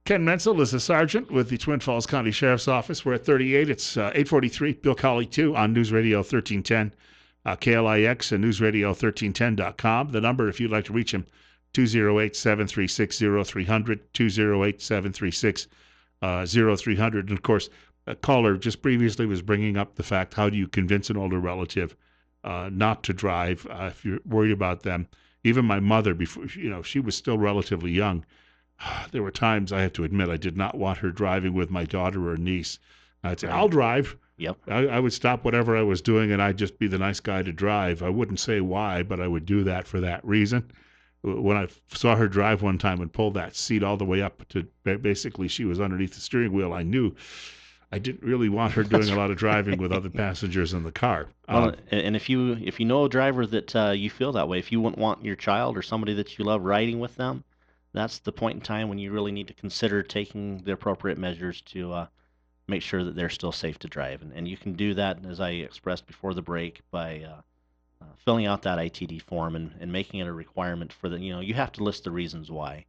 Ken Menzel is a sergeant with the Twin Falls County Sheriff's Office. We're at 38. It's 843 Bill Colley 2 on News Radio 1310, KLIX and newsradio1310.com. The number, if you'd like to reach him, 208-736-0300, 208-736-0300. And, of course, a caller just previously was bringing up the fact, how do you convince an older relative not to drive if you're worried about them? Even my mother, before she was still relatively young, there were times, I have to admit, I did not want her driving with my daughter or niece. I'd say, Right. I'll drive. Yep. I would stop whatever I was doing, and I'd just be the nice guy to drive. I wouldn't say why, but I would do that for that reason. When I saw her drive one time and pull that seat all the way up to basically she was underneath the steering wheel, I knew I didn't really want her doing a lot of driving with other passengers in the car. Well, and if you know a driver that you feel that way, if you wouldn't want your child or somebody that you love riding with them, that's the point in time when you really need to consider taking the appropriate measures to make sure that they're still safe to drive. And you can do that, as I expressed before the break, by filling out that ITD form and making it a requirement for you have to list the reasons why.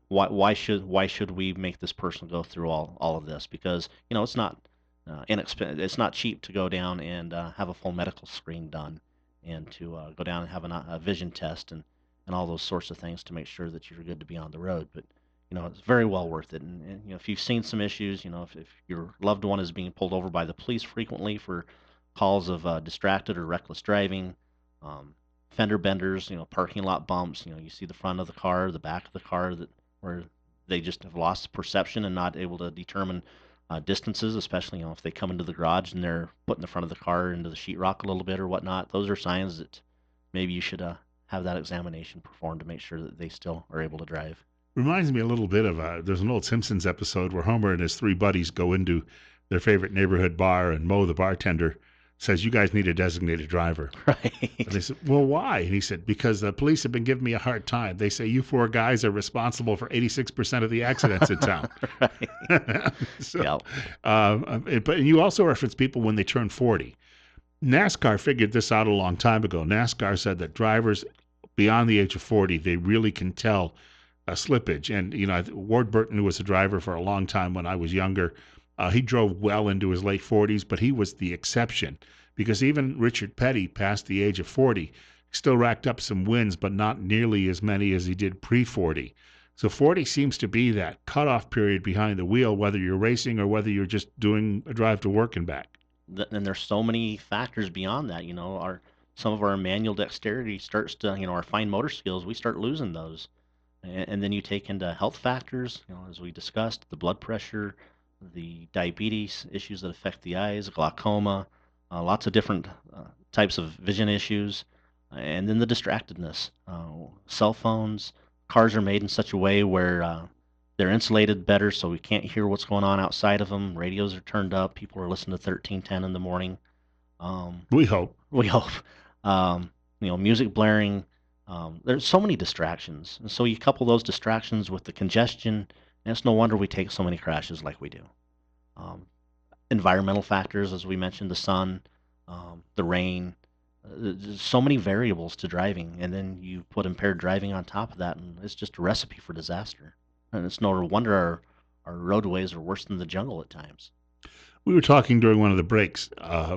Why should we make this person go through all of this? Because it's not it's not cheap to go down and have a full medical screen done, and to go down and have a vision test and all those sorts of things to make sure that you're good to be on the road. But it's very well worth it. And if you've seen some issues, if your loved one is being pulled over by the police frequently for calls of distracted or reckless driving, fender benders, parking lot bumps, you see the front of the car, the back of the car where they just have lost perception and not able to determine distances, especially if they come into the garage and they're putting the front of the car into the sheetrock a little bit or whatnot. Those are signs that maybe you should have that examination performed to make sure that they still are able to drive. Reminds me a little bit of there's an old Simpsons episode where Homer and his three buddies go into their favorite neighborhood bar, and Moe, the bartender, says, "You guys need a designated driver." Right. And they said, "Well, why?" And he said, "Because the police have been giving me a hard time. They say you four guys are responsible for 86% of the accidents in town." Right. So, Yep. but you also reference people when they turn 40. NASCAR figured this out a long time ago. NASCAR said that drivers beyond the age of 40, they really can tell a slippage. And, Ward Burton, who was a driver for a long time when I was younger, he drove well into his late 40s, but he was the exception, because even Richard Petty, past the age of 40, still racked up some wins, but not nearly as many as he did pre-40. So 40 seems to be that cutoff period behind the wheel, whether you're racing or whether you're just doing a drive to work and back. And there's so many factors beyond that. Some of our manual dexterity starts to, our fine motor skills, we start losing those. And then you take into health factors, as we discussed, the blood pressure, the diabetes issues that affect the eyes, glaucoma, lots of different types of vision issues, and then the distractedness. Cell phones, cars are made in such a way where they're insulated better, so we can't hear what's going on outside of them. Radios are turned up. People are listening to 1310 in the morning. We hope. We hope. Music blaring. There's so many distractions. And so you couple those distractions with the congestion, and it's no wonder we take so many crashes like we do. Environmental factors, as we mentioned, the sun, the rain. There's so many variables to driving, and then you put impaired driving on top of that, and it's just a recipe for disaster. And it's no wonder our roadways are worse than the jungle at times. We were talking during one of the breaks.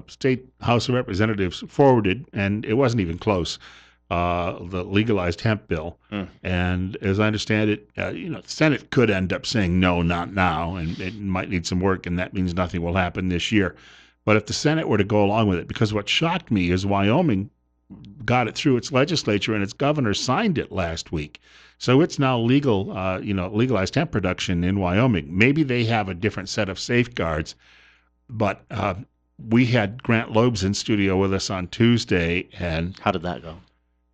State House of Representatives forwarded, and it wasn't even close, the legalized hemp bill. And as I understand it, the Senate could end up saying no, not now, and it might need some work, and that means nothing will happen this year. But if the Senate were to go along with it, because what shocked me is Wyoming got it through its legislature and its governor signed it last week. So it's now legal, legalized hemp production in Wyoming. Maybe they have a different set of safeguards, but we had Grant Loebs in studio with us on Tuesday, and how did that go?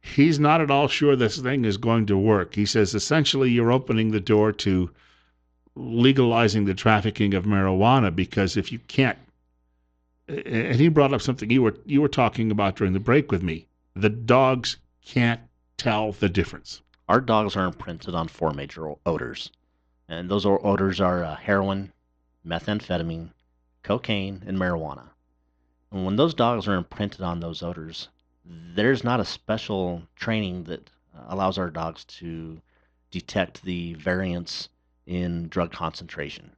He's not at all sure this thing is going to work. He says essentially you're opening the door to legalizing the trafficking of marijuana, because if you can't, and he brought up something you were talking about during the break with me, the dogs can't tell the difference. Our dogs are imprinted on 4 major odors, and those odors are heroin, methamphetamine, cocaine, and marijuana. And when those dogs are imprinted on those odors, there's not a special training that allows our dogs to detect the variance in drug concentration.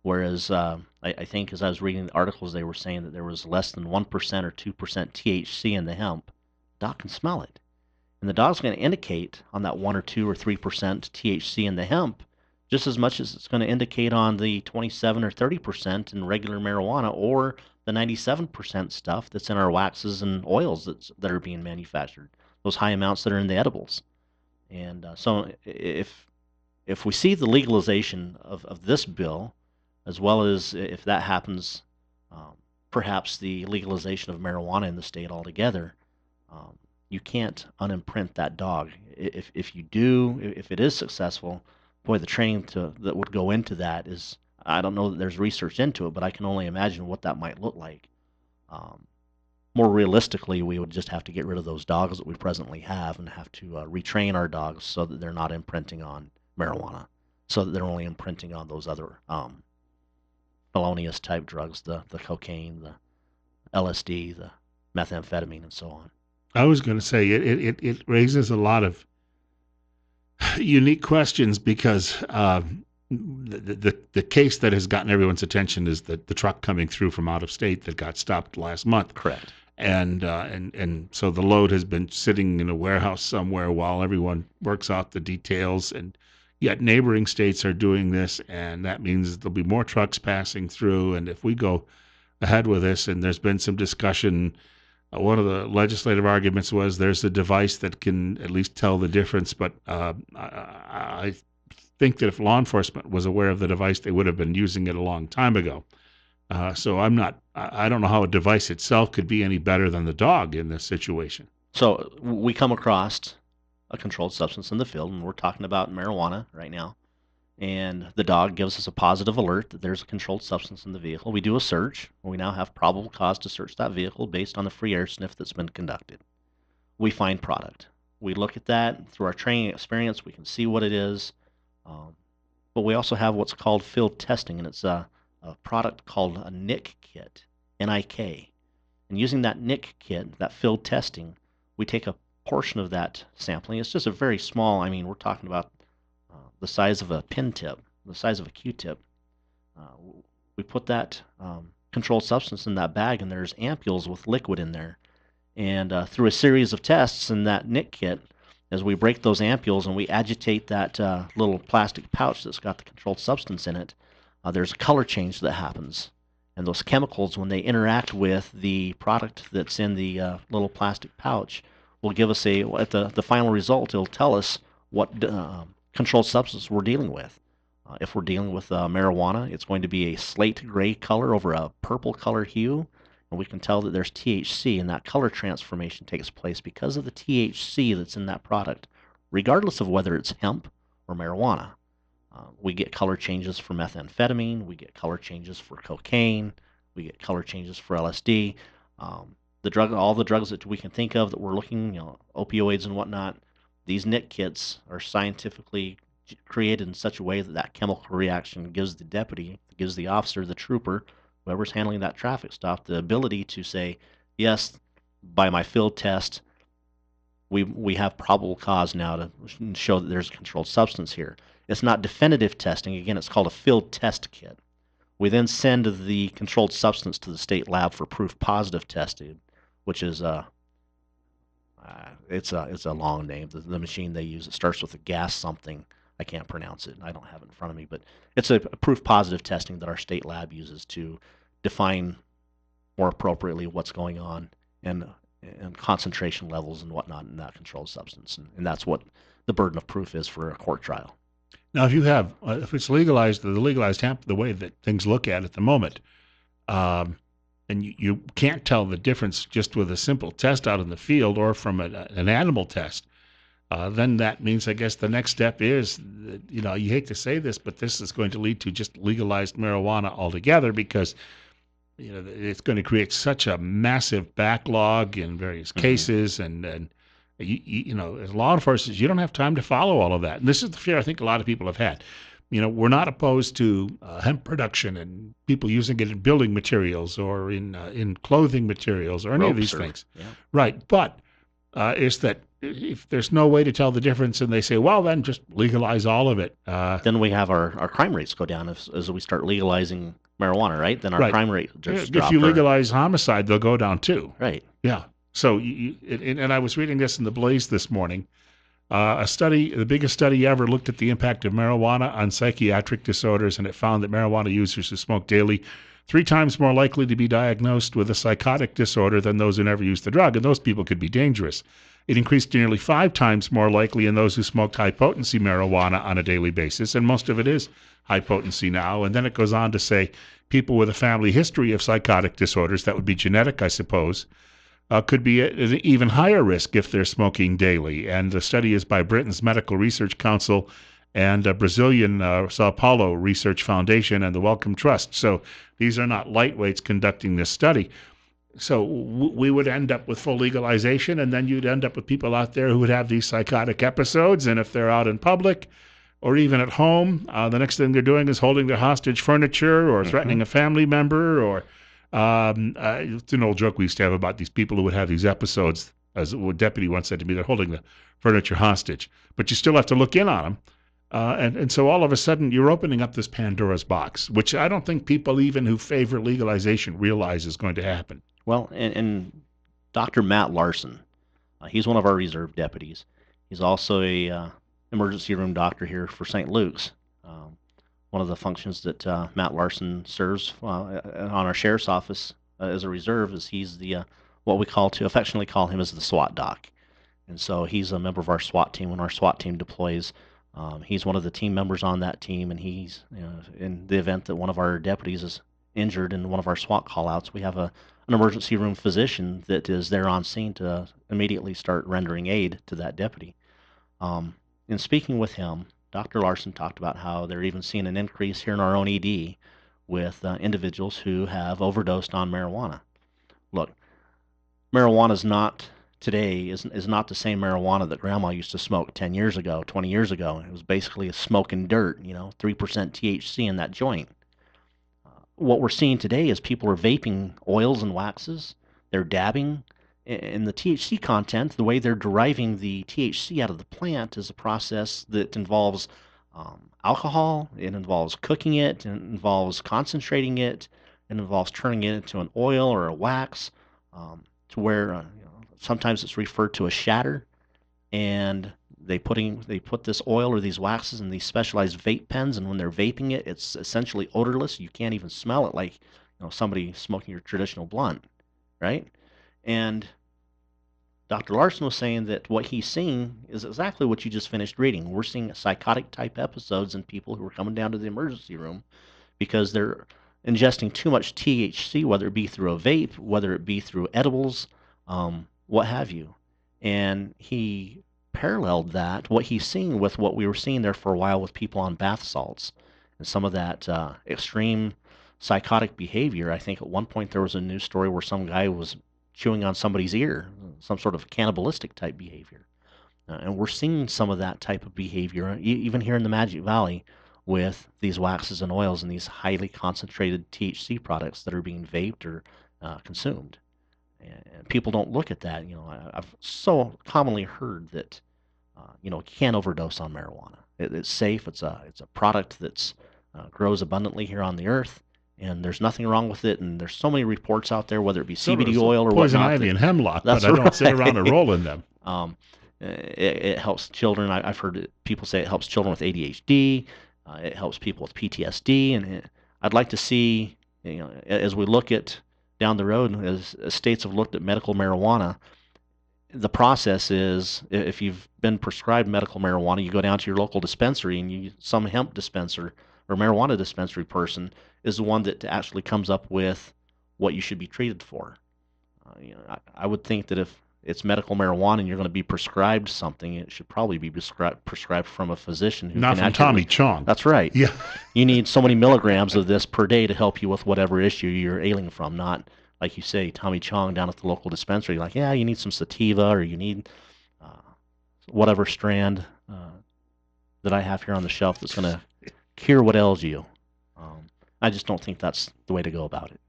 Whereas I think as I was reading the articles, they were saying that there was less than 1% or 2% THC in the hemp. Dog can smell it. And the dog's going to indicate on that 1 or 2 or 3% THC in the hemp just as much as it's going to indicate on the 27 or 30% in regular marijuana or the 97% stuff that's in our waxes and oils that are being manufactured, those high amounts that are in the edibles. And so if we see the legalization of this bill, as well as if that happens, um, perhaps the legalization of marijuana in the state altogether, um, you can't unimprint that dog. If you do, if it is successful, boy, the training that would go into that is, I don't know that there's research into it, but I can only imagine what that might look like. Um, More realistically, we would just have to get rid of those dogs that we presently have and have to retrain our dogs so that they're not imprinting on marijuana, so that they're only imprinting on those other felonious type drugs, the cocaine, the LSD, the methamphetamine, and so on. I was going to say it raises a lot of unique questions because the case that has gotten everyone's attention is the truck coming through from out of state that got stopped last month. Correct. And so the load has been sitting in a warehouse somewhere while everyone works out the details, and yet neighboring states are doing this, and that means there'll be more trucks passing through. And if we go ahead with this, and there's been some discussion, one of the legislative arguments was there's a device that can at least tell the difference, but I think that if law enforcement was aware of the device, they would have been using it a long time ago. So I don't know how a device itself could be any better than the dog in this situation. So we come across a controlled substance in the field, and we're talking about marijuana right now. And the dog gives us a positive alert that there's a controlled substance in the vehicle. We do a search. We now have probable cause to search that vehicle based on the free air sniff that's been conducted. We find product. We look at that through our training experience. We can see what it is. But we also have what's called field testing, and it's a product called a NIC kit, N-I-K. And using that NIC kit, that field testing, we take a portion of that sampling. It's just a very small, I mean, we're talking about the size of a pin tip, the size of a Q-tip. We put that controlled substance in that bag, and there's ampules with liquid in there. And through a series of tests in that NIC kit, as we break those ampules and we agitate that little plastic pouch that's got the controlled substance in it, there's a color change that happens. And those chemicals, when they interact with the product that's in the little plastic pouch, will give us at the final result, it'll tell us what controlled substance we're dealing with. If we're dealing with marijuana, it's going to be a slate gray color over a purple color hue, and we can tell that there's THC, and that color transformation takes place because of the THC that's in that product, regardless of whether it's hemp or marijuana. We get color changes for methamphetamine, we get color changes for cocaine, we get color changes for LSD. All the drugs that we can think of that we're looking, opioids and whatnot, these NIC kits are scientifically created in such a way that that chemical reaction gives the deputy, gives the officer, the trooper, whoever's handling that traffic stop, the ability to say, yes, by my field test, we have probable cause now to show that there's a controlled substance here. It's not definitive testing. Again, it's called a field test kit. We then send the controlled substance to the state lab for proof positive testing, which is it's a long name. The machine they use, it starts with a gas something. I can't pronounce it. I don't have it in front of me, but it's a proof positive testing that our state lab uses to define more appropriately what's going on and concentration levels and whatnot in that controlled substance. And that's what the burden of proof is for a court trial. Now, if it's legalized, the legalized hemp, the way that things look at the moment, and you can't tell the difference just with a simple test out in the field or from an animal test, then that means, I guess, the next step is, you hate to say this, but this is going to lead to just legalized marijuana altogether because, it's going to create such a massive backlog in various cases. And as law enforcement, you don't have time to follow all of that. And this is the fear I think a lot of people have had. We're not opposed to hemp production and people using it in building materials or in clothing materials or any of these things. Yeah. Right. But it's that if there's no way to tell the difference, and they say, well, then just legalize all of it. Then we have our crime rates go down as we start legalizing marijuana, right? Then our Right. crime rate just If you dropped. Or legalize homicide, they'll go down too. right. Yeah. So, and I was reading this in the Blaze this morning. A study, the biggest study ever, looked at the impact of marijuana on psychiatric disorders, and it found that marijuana users who smoke daily 3 times more likely to be diagnosed with a psychotic disorder than those who never used the drug, and those people could be dangerous. It increased to nearly 5 times more likely in those who smoked high potency marijuana on a daily basis, and most of it is high potency now. And then it goes on to say people with a family history of psychotic disorders, that would be genetic, I suppose, could be at an even higher risk if they're smoking daily. And the study is by Britain's Medical Research Council and Brazilian Sao Paulo Research Foundation and the Wellcome Trust. So these are not lightweights conducting this study. So we would end up with full legalization, and then you'd end up with people out there who would have these psychotic episodes. And if they're out in public or even at home, the next thing they're doing is holding their hostage furniture or threatening a family member or it's an old joke we used to have about these people who would have these episodes. As a deputy once said to me, they're holding the furniture hostage, but you still have to look in on them. And so all of a sudden, you're opening up this Pandora's box, which I don't think people even who favor legalization realize is going to happen. Well, and Dr. Matt Larson, he's one of our reserve deputies. He's also a emergency room doctor here for St. Luke's. One of the functions that Matt Larson serves on our sheriff's office as a reserve is he's the what we affectionately call him as the SWAT doc. And so he's a member of our SWAT team. When our SWAT team deploys, he's one of the team members on that team, and he's in the event that one of our deputies is injured in one of our SWAT callouts, we have an emergency room physician that is there on scene to immediately start rendering aid to that deputy. In speaking with him, Dr. Larson talked about how they're even seeing an increase here in our own ED with individuals who have overdosed on marijuana. Look, marijuana is not today is not the same marijuana that Grandma used to smoke 10 years ago, 20 years ago. It was basically a smoking dirt, 3% THC in that joint. What we're seeing today is people are vaping oils and waxes. They're dabbing. And the THC content, the way they're deriving the THC out of the plant, is a process that involves alcohol, it involves cooking it, it involves concentrating it, it involves turning it into an oil or a wax, to where sometimes it's referred to as shatter. And they put this oil or these waxes in these specialized vape pens, and when they're vaping it, it's essentially odorless. You can't even smell it like somebody smoking your traditional blunt, right? And Dr. Larson was saying that what he's seeing is exactly what you just finished reading. We're seeing psychotic type episodes in people who are coming down to the emergency room because they're ingesting too much THC, whether it be through a vape, whether it be through edibles, what have you. And he paralleled that, what he's seeing, with what we were seeing there for a while with people on bath salts and some of that extreme psychotic behavior. I think at one point there was a news story where some guy was chewing on somebody's ear, some sort of cannibalistic type behavior. And we're seeing some of that type of behavior even here in the Magic Valley with these waxes and oils and these highly concentrated THC products that are being vaped or consumed. And people don't look at that. I've so commonly heard that you can't overdose on marijuana. It's safe. It's a product that's grows abundantly here on the earth, and there's nothing wrong with it. And there's so many reports out there, whether it be CBD oil or poison whatnot. Ivy and hemlock, but I don't sit around and roll in them. It helps children. I've heard people say it helps children with ADHD. It helps people with PTSD, and I'd like to see, as we look at down the road, as states have looked at medical marijuana, the process is, if you've been prescribed medical marijuana, you go down to your local dispensary, and some hemp dispenser or marijuana dispensary person is the one that actually comes up with what you should be treated for. I would think that if it's medical marijuana and you're going to be prescribed something, it should probably be prescribed from a physician who not can from Tommy Chong. That's right. Yeah. You need so many milligrams of this per day to help you with whatever issue you're ailing from, not, like you say, Tommy Chong down at the local dispensary. Like, yeah, you need some sativa, or you need whatever strand that I have here on the shelf that's going to cure what ails you. I just don't think that's the way to go about it.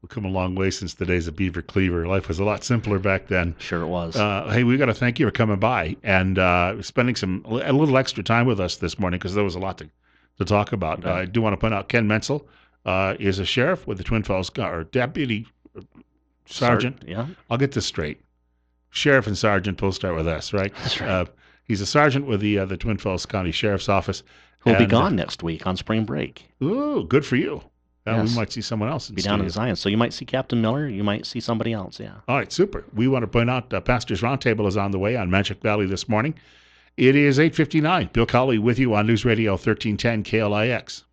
We've come a long way since the days of Beaver Cleaver. Life was a lot simpler back then. Sure it was. Hey, we got to thank you for coming by and spending a little extra time with us this morning, because there was a lot to talk about. I do want to point out Ken Menzel is a sheriff with the Twin Falls, or deputy sergeant. Yeah. I'll get this straight. Sheriff and sergeant both start with S, right? That's right. He's a sergeant with the Twin Falls County Sheriff's Office. Who'll be gone next week on spring break. Ooh, good for you. Yes. We might see someone else in Be down in studio. Zion. So you might see Captain Miller. You might see somebody else. Yeah. All right, super. We want to point out Pastor's Roundtable is on the way on Magic Valley this morning. It is 8:59. Bill Colley with you on News Radio 1310 KLIX.